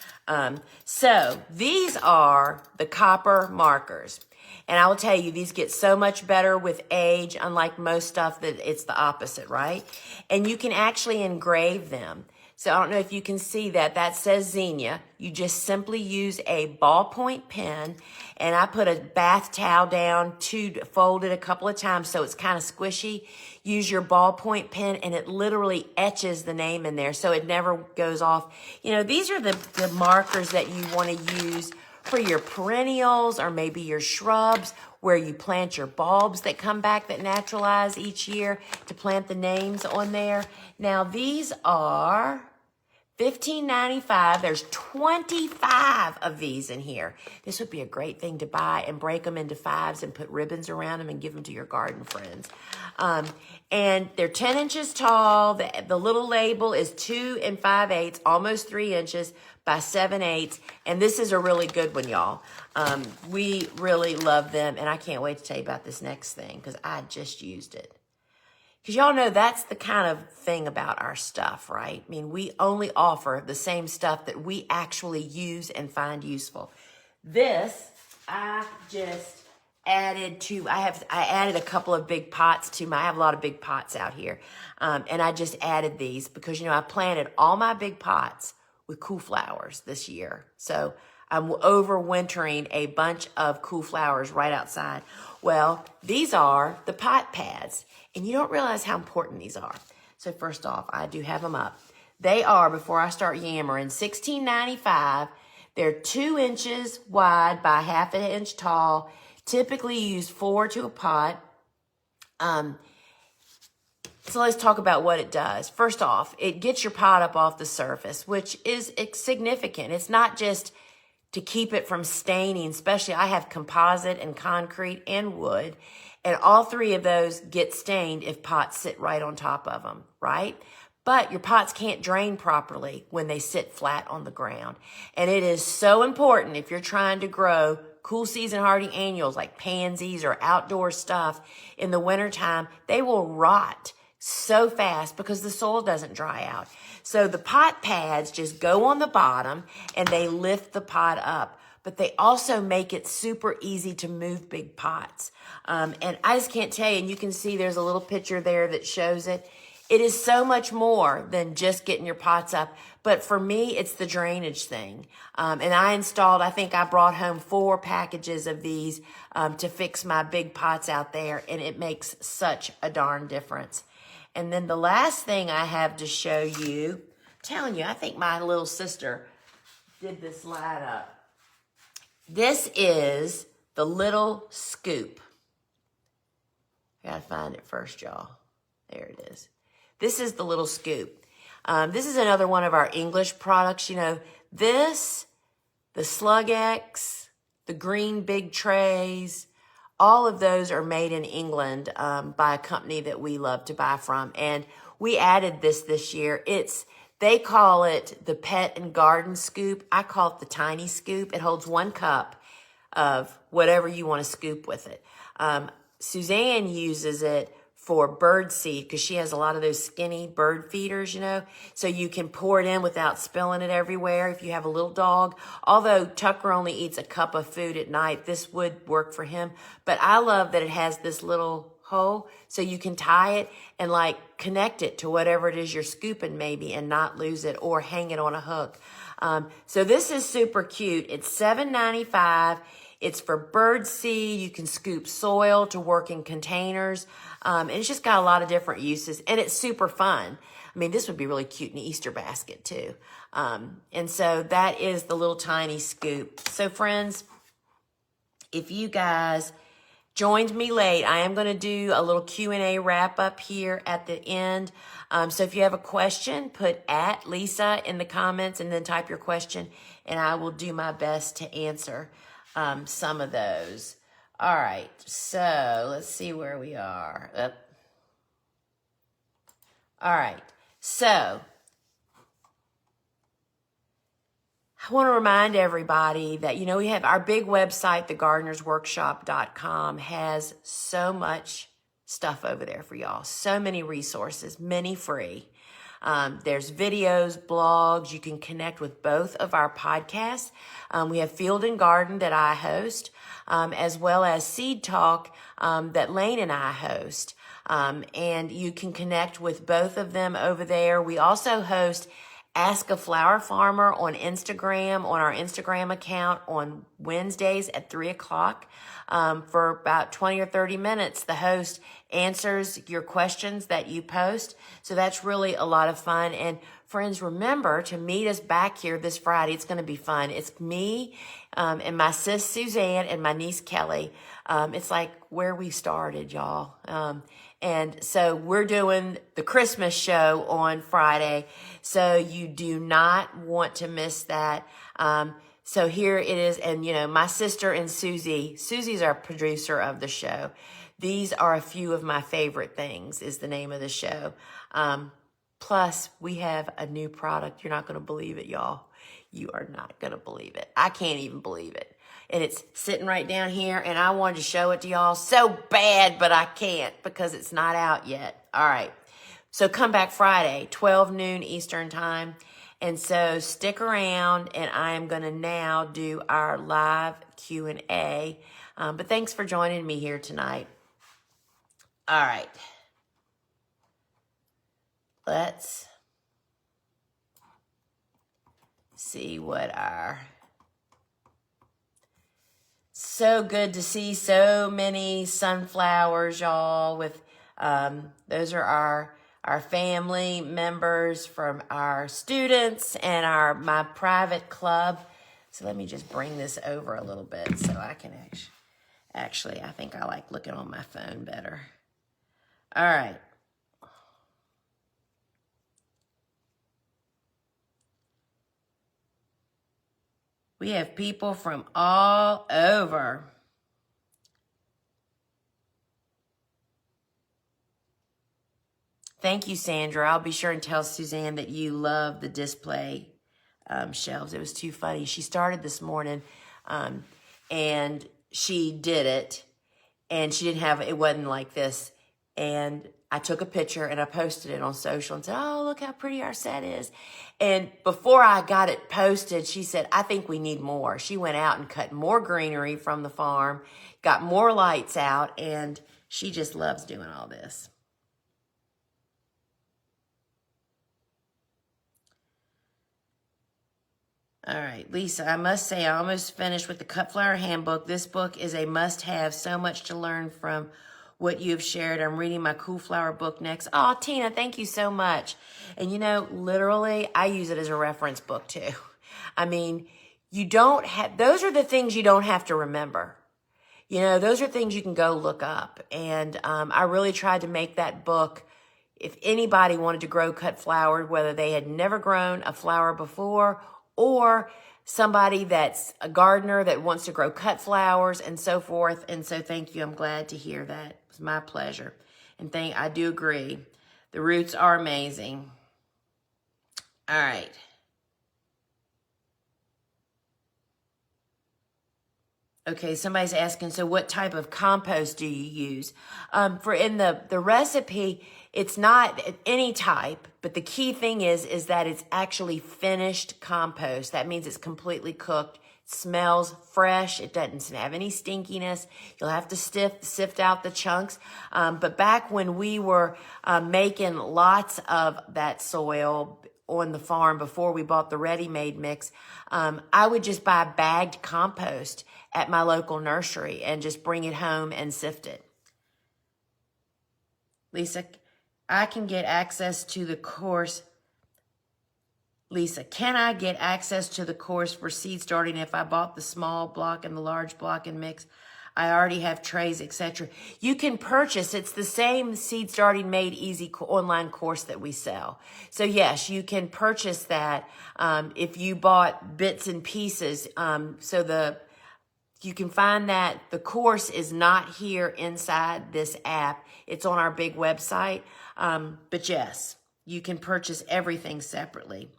So these are the copper markers. And I will tell you, these get so much better with age, unlike most stuff that it's the opposite, right? And you can actually engrave them. So I don't know if you can see that. That says Xenia. You just simply use a ballpoint pen, and I put a bath towel down to fold it a couple of times so it's kind of squishy. Use your ballpoint pen, and it literally etches the name in there so it never goes off. You know, these are the markers that you want to use for your perennials or maybe your shrubs where you plant your bulbs that come back that naturalize each year to plant the names on there. Now, these are $15.95. There's 25 of these in here. This would be a great thing to buy and break them into 5s and put ribbons around them and give them to your garden friends. And they're 10 inches tall. The little label is 2 5/8, almost 3 inches by 7/8. And this is a really good one, y'all. We really love them. And I can't wait to tell you about this next thing because I just used it. Because y'all know that's the kind of thing about our stuff, right? I mean, we only offer the same stuff that we actually use and find useful. This, I just added to, I added a couple of big pots to I have a lot of big pots out here. And I just added these because, you know, I planted all my big pots with cool flowers this year. So I'm overwintering a bunch of cool flowers right outside. Well, these are the pot pads, and you don't realize how important these are. So first off, I do have them up. They are, before I start yammering, $16.95. They're 2 inches wide by ½ inch tall. Typically use 4 to a pot. So let's talk about what it does. First off, it gets your pot up off the surface, which is significant. It's not just to keep it from staining, especially I have composite and concrete and wood, and all 3 of those get stained if pots sit right on top of them, right? But your pots can't drain properly when they sit flat on the ground. And it is so important if you're trying to grow cool season hardy annuals like pansies or outdoor stuff in the wintertime, they will rot so fast because the soil doesn't dry out. So the pot pads just go on the bottom and they lift the pot up, but they also make it super easy to move big pots. And I just can't tell you, and you can see there's a little picture there that shows it. It is so much more than just getting your pots up. But for me, it's the drainage thing. And I think I brought home 4 packages of these to fix my big pots out there. And it makes such a darn difference. And then the last thing I have to show you, I'm telling you, I think my little sister did this light up. This is the little scoop. I gotta find it first, y'all. There it is. This is the little scoop. This is another one of our English products. You know, this, the Slug X, the green big trays, all of those are made in England by a company that we love to buy from. And we added this year. They call it the pet and garden scoop. I call it the tiny scoop. It holds 1 cup of whatever you want to scoop with it. Suzanne uses it for bird seed because she has a lot of those skinny bird feeders, you know, so you can pour it in without spilling it everywhere if you have a little dog. Although Tucker only eats a cup of food at night, this would work for him. But I love that it has this little hole so you can tie it and like connect it to whatever it is you're scooping maybe and not lose it, or hang it on a hook. So this is super cute. It's $7.95. It's for bird seed. You can scoop soil to work in containers. And it's just got a lot of different uses, and it's super fun. I mean, this would be really cute in an Easter basket too. And so that is the little tiny scoop. So friends, if you guys joined me late, I am going to do a little Q&A wrap up here at the end. So if you have a question, put @Lisa in the comments and then type your question, and I will do my best to answer some of those. All right, so let's see where we are. All right, so I want to remind everybody that, you know, we have our big website, thegardenersworkshop.com, has so much stuff over there for y'all. So many resources, many free. There's videos, blogs. You can connect with both of our podcasts. We have Field and Garden that I host, as well as Seed Talk that Lane and I host. And you can connect with both of them over there. We also host Ask a Flower Farmer on Instagram, on our Instagram account on Wednesdays at 3 o'clock. For about 20 or 30 minutes, the host answers your questions that you post. So that's really a lot of fun. And friends, remember to meet us back here this Friday. It's going to be fun. It's me and my sis Suzanne and my niece Kelly. It's like where we started, y'all. And so we're doing the Christmas show on Friday. So you do not want to miss that. So here it is. And, you know, my sister and Susie's our producer of the show. These are a few of my favorite things is the name of the show. Plus, we have a new product. You're not going to believe it, y'all. You are not going to believe it. I can't even believe it. And it's sitting right down here, and I wanted to show it to y'all so bad, but I can't because it's not out yet. All right. So come back Friday, 12 noon Eastern time. And so stick around, and I am going to now do our live Q&A. But thanks for joining me here tonight. All right. Let's see what our... So good to see so many sunflowers, y'all. With those are our family members, from our students, and my private club. So let me just bring this over a little bit so I can actually, I think I like looking on my phone better. All right. We have people from all over. Thank you, Sandra. I'll be sure and tell Suzanne that you love the display shelves. It was too funny. She started this morning and she did it, and she didn't have, it wasn't like this. And I took a picture and I posted it on social and said, oh, look how pretty our set is. And before I got it posted, she said, I think we need more. She went out and cut more greenery from the farm, got more lights out, and she just loves doing all this. All right, Lisa, I must say I almost finished with the Cut Flower Handbook. This book is a must-have, so much to learn from what you've shared. I'm reading my Cool Flower book next. Oh, Tina, thank you so much. And you know, literally, I use it as a reference book too. I mean, you don't have, those are the things you don't have to remember. You know, those are things you can go look up. And I really tried to make that book, if anybody wanted to grow cut flowers, whether they had never grown a flower before, or somebody that's a gardener that wants to grow cut flowers and so forth. And so thank you. I'm glad to hear that. It was my pleasure. And I do agree. The roots are amazing. All right. Okay, somebody's asking, so what type of compost do you use? For in the recipe, it's not any type, but the key thing is that it's actually finished compost. That means it's completely cooked, smells fresh, it doesn't have any stinkiness. You'll have to sift out the chunks. But back when we were making lots of that soil on the farm before we bought the ready-made mix, I would just buy bagged compost at my local nursery and just bring it home and sift it. Lisa, I can get access to the course. Lisa, can I get access to the course for seed starting if I bought the small block and the large block and mix? I already have trays, etc. You can purchase, it's the same Seed Starting Made Easy online course that we sell. So yes, you can purchase that if you bought bits and pieces. You can find that the course is not here inside this app. It's on our big website. But yes, you can purchase everything separately.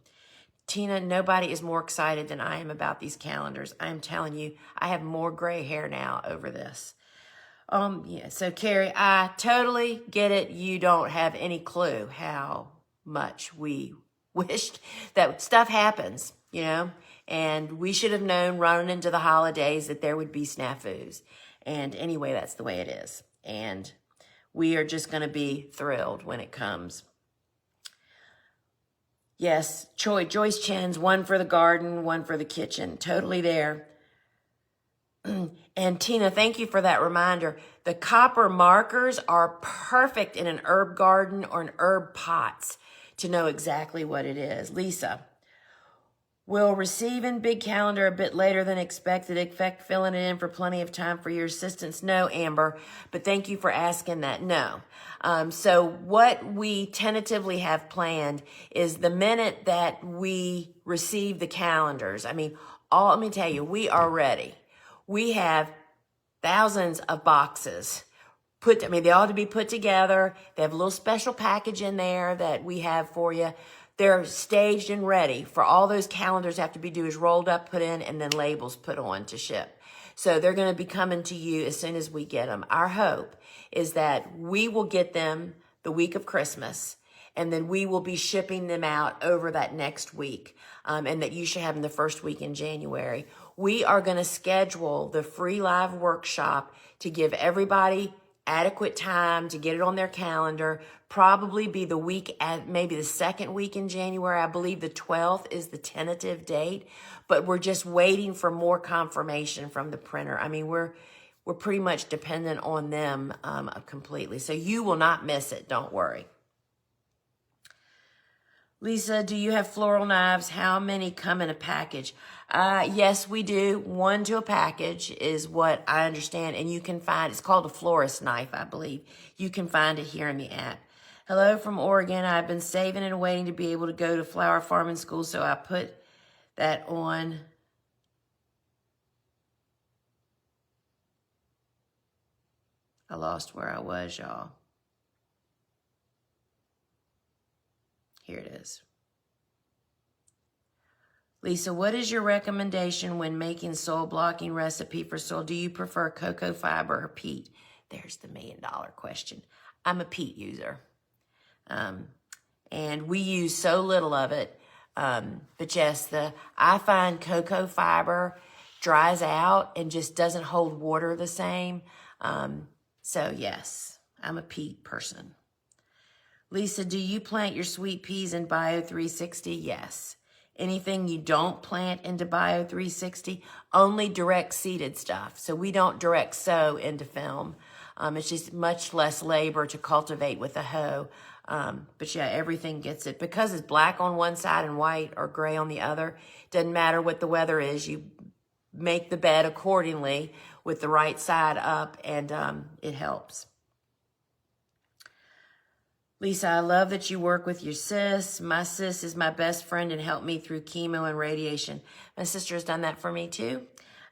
Tina, nobody is more excited than I am about these calendars. I am telling you, I have more gray hair now over this. Yeah, so Carrie, I totally get it. You don't have any clue how much we wished that stuff happens, you know, and we should have known running into the holidays that there would be snafus. And anyway, that's the way it is. And we are just going to be thrilled when it comes. Yes, Joyce Chen's, one for the garden, one for the kitchen. Totally there. And Tina, thank you for that reminder. The copper markers are perfect in an herb garden or an herb pots to know exactly what it is. Lisa, will receiving big calendar a bit later than expected affect filling it in for plenty of time for your assistance? No, Amber, but thank you for asking that. No. So what we tentatively have planned is the minute that we receive the calendars, let me tell you, we are ready. We have thousands of boxes they ought to be put together. They have a little special package in there that we have for you. They're staged and ready for all those calendars have to be do is rolled up, put in, and then labels put on to ship. So they're going to be coming to you as soon as we get them. Our hope is that we will get them the week of Christmas, and then we will be shipping them out over that next week, and that you should have them the first week in January. We are going to schedule the free live workshop to give everybody adequate time to get it on their calendar, probably be the week at maybe the second week in January. I believe the 12th is the tentative date, but we're just waiting for more confirmation from the printer. I mean, we're pretty much dependent on them completely. So you will not miss it. Don't worry. Lisa, do you have floral knives? How many come in a package? Yes, we do. 1 to a package is what I understand. And you can find, it's called a florist knife, I believe. You can find it here in the app. Hello from Oregon. I've been saving and waiting to be able to go to flower farming school, so I put that on. I lost where I was, y'all. Here it is. Lisa, what is your recommendation when making soil blocking recipe for soil? Do you prefer cocoa fiber or peat? There's the $1 million question. I'm a peat user. And we use so little of it. But yes, I find cocoa fiber dries out and just doesn't hold water the same. So yes, I'm a peat person. Lisa, do you plant your sweet peas in Bio 360? Yes. Anything you don't plant into Bio 360, only direct seeded stuff. So we don't direct sow into film. It's just much less labor to cultivate with a hoe. But yeah, everything gets it. Because it's black on one side and white or gray on the other, doesn't matter what the weather is. You make the bed accordingly with the right side up, and it helps. Lisa, I love that you work with your sis. My sis is my best friend and helped me through chemo and radiation. My sister has done that for me too.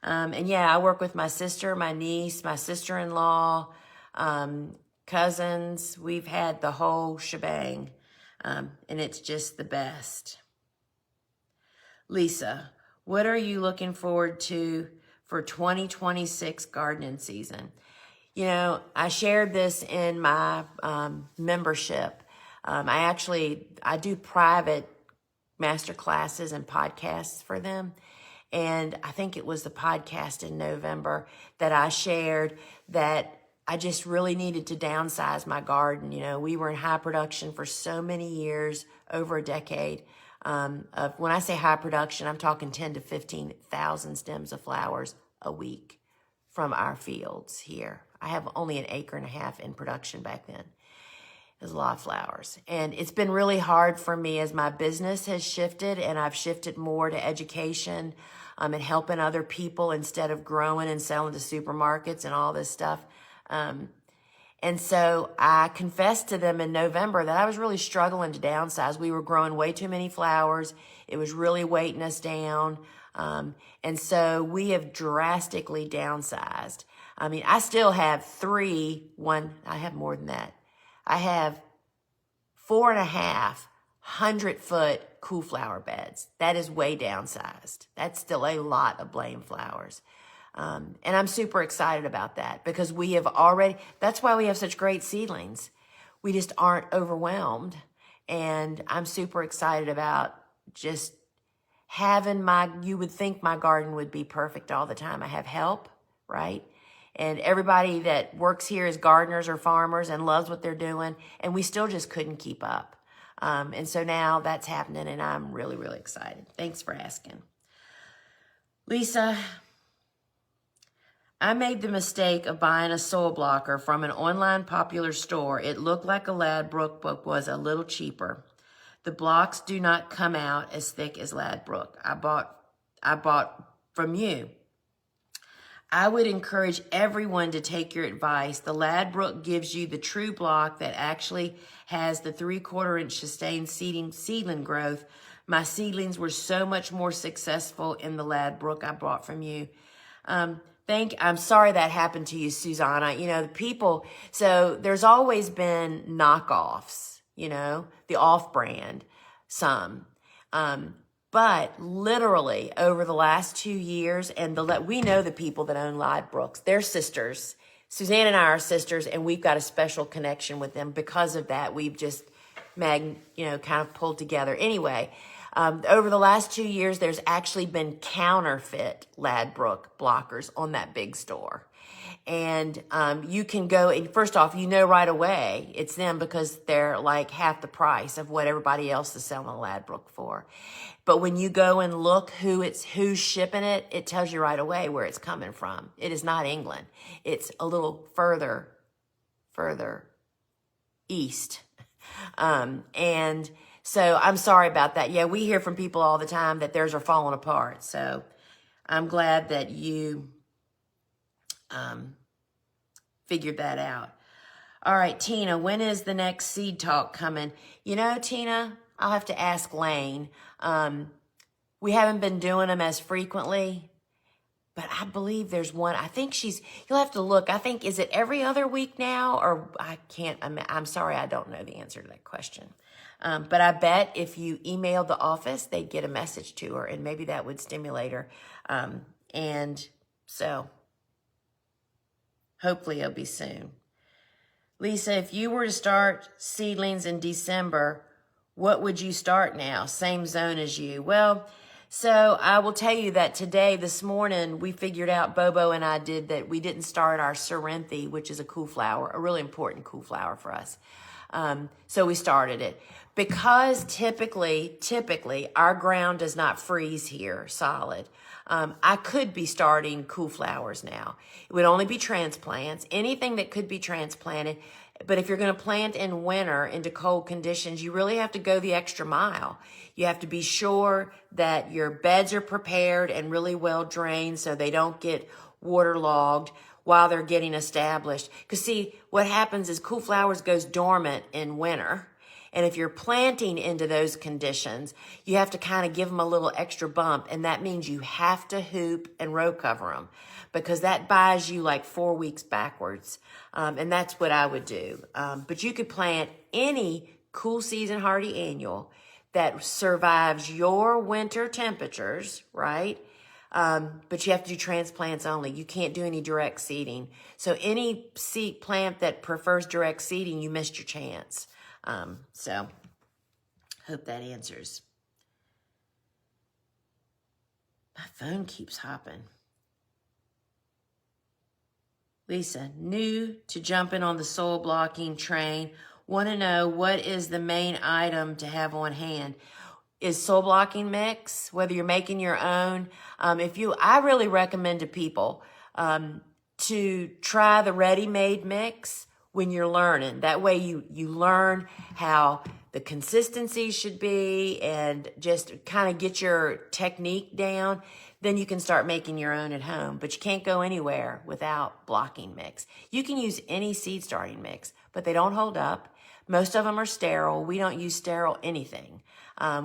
And yeah, I work with my sister, my niece, my sister-in-law, cousins. We've had the whole shebang, and it's just the best. Lisa, what are you looking forward to for 2026 gardening season? You know, I shared this in my membership. I do private master classes and podcasts for them. And I think it was the podcast in November that I shared that I just really needed to downsize my garden. You know, we were in high production for so many years, over a decade. When I say high production, I'm talking 10 to 15,000 stems of flowers a week from our fields here. I have only 1.5 acres in production back then. There's a lot of flowers. And it's been really hard for me as my business has shifted, and I've shifted more to education and helping other people instead of growing and selling to supermarkets and all this stuff. And so I confessed to them in November that I was really struggling to downsize. We were growing way too many flowers. It was really weighting us down. And so we have drastically downsized. I mean, I still have I have more than that. I have 4.5 100-foot cool flower beds. That is way downsized. That's still a lot of blame flowers. And I'm super excited about that because that's why we have such great seedlings. We just aren't overwhelmed. And I'm super excited about just having you would think my garden would be perfect all the time. I have help, right? And everybody that works here is gardeners or farmers and loves what they're doing. And we still just couldn't keep up. And so now that's happening, and I'm really, really excited. Thanks for asking. Lisa, I made the mistake of buying a soil blocker from an online popular store. It looked like a Ladbroke, but was a little cheaper. The blocks do not come out as thick as Ladbroke. I bought from you. I would encourage everyone to take your advice. The Ladbroke gives you the true block that actually has the 3/4 inch sustained seedling growth. My seedlings were so much more successful in the Ladbroke I bought from you. I'm sorry that happened to you, Susanna. You know, so there's always been knockoffs, you know, the off-brand, some. But literally over the last 2 years, and we know the people that own Ladbrokes, they're sisters. Suzanne and I are sisters, and we've got a special connection with them. Because of that, we've just, kind of pulled together. Anyway, over the last 2 years, there's actually been counterfeit Ladbroke blockers on that big store. And you can go, and first off, right away it's them because they're like half the price of what everybody else is selling a Ladbroke for. But when you go and look who's shipping it, it tells you right away where it's coming from. It is not England. It's a little further east. And So I'm sorry about that. Yeah, we hear from people all the time that theirs are falling apart. So I'm glad that you figured that out. All right, Tina, when is the next seed talk coming? You know, Tina, I'll have to ask Lane. We haven't been doing them as frequently, but I believe there's one. I think you'll have to look. I think, is it every other week now? Or I can't, I'm sorry, I don't know the answer to that question. But I bet if you emailed the office, they'd get a message to her, and maybe that would stimulate her. And so hopefully it'll be soon. Lisa, if you were to start seedlings in December, what would you start now? Same zone as you. Well, so I will tell you that this morning, we figured out, Bobo and I did, that we didn't start our Cerinthe, which is a cool flower, a really important cool flower for us. So we started it. Because typically, our ground does not freeze here solid. I could be starting cool flowers now. It would only be transplants, anything that could be transplanted. But if you're going to plant in winter into cold conditions, you really have to go the extra mile. You have to be sure that your beds are prepared and really well drained so they don't get waterlogged while they're getting established. Because see, what happens is cool flowers goes dormant in winter. And if you're planting into those conditions, you have to kind of give them a little extra bump. And that means you have to hoop and row cover them, because that buys you like 4 weeks backwards. And that's what I would do. But you could plant any cool season hardy annual that survives your winter temperatures, right? But you have to do transplants only. You can't do any direct seeding. So any seed plant that prefers direct seeding, you missed your chance. So hope that answers. My phone keeps hopping. Lisa, new to jumping on the soil blocking train. Want to know, what is the main item to have on hand? Is soil blocking mix, whether you're making your own. I really recommend to people to try the ready-made mix when you're learning. That way you learn how the consistency should be and just kind of get your technique down. Then you can start making your own at home. But you can't go anywhere without blocking mix. You can use any seed starting mix, but they don't hold up. Most of them are sterile. We don't use sterile anything.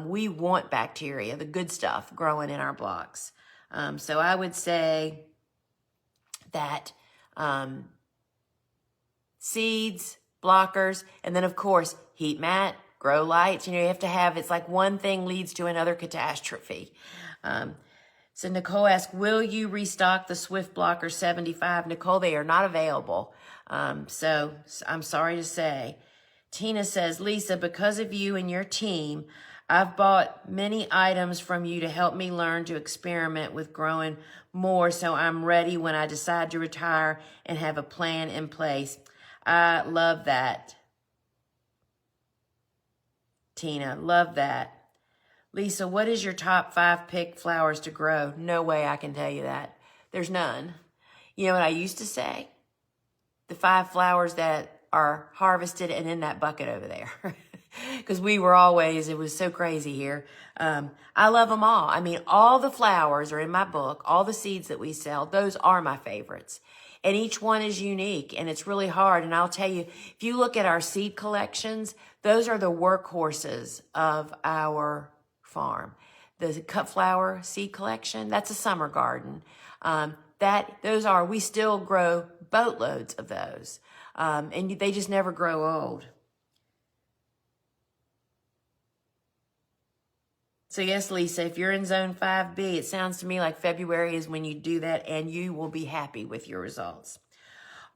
We want bacteria, the good stuff, growing in our blocks. So I would say that seeds, blockers, and then of course, heat mat, grow lights. You have to have, it's like one thing leads to another catastrophe. So Nicole asked, will you restock the Swift Blocker 75? Nicole, they are not available. So I'm sorry to say. Tina says, Lisa, because of you and your team, I've bought many items from you to help me learn to experiment with growing more, so I'm ready when I decide to retire and have a plan in place. I love that. Tina, love that. Lisa, what is your top 5 pick flowers to grow? No way I can tell you that. There's none. You know what I used to say? The 5 flowers that are harvested and in that bucket over there. Because it was so crazy here. I love them all. I mean, all the flowers are in my book. All the seeds that we sell, those are my favorites. And each one is unique, and it's really hard. And I'll tell you, if you look at our seed collections, those are the workhorses of our farm. The cut flower seed collection, that's a summer garden. We still grow boatloads of those. And they just never grow old. So yes, Lisa, if you're in zone 5B, it sounds to me like February is when you do that, and you will be happy with your results.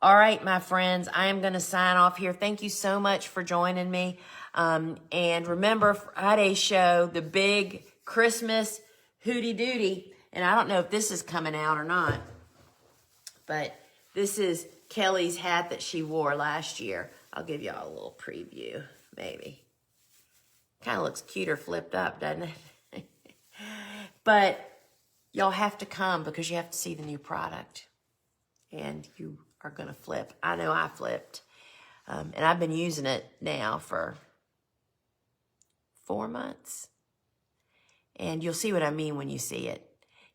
All right, my friends, I am going to sign off here. Thank you so much for joining me. And remember, Friday's show, the big Christmas hooty doody. And I don't know if this is coming out or not, but this is Kelly's hat that she wore last year. I'll give y'all a little preview, maybe. Kind of looks cuter flipped up, doesn't it? But y'all have to come because you have to see the new product. And you are going to flip. I know I flipped. And I've been using it now for 4 months. And you'll see what I mean when you see it.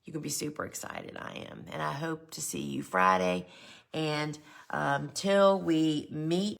You can be super excited. I am. And I hope to see you Friday. And till we meet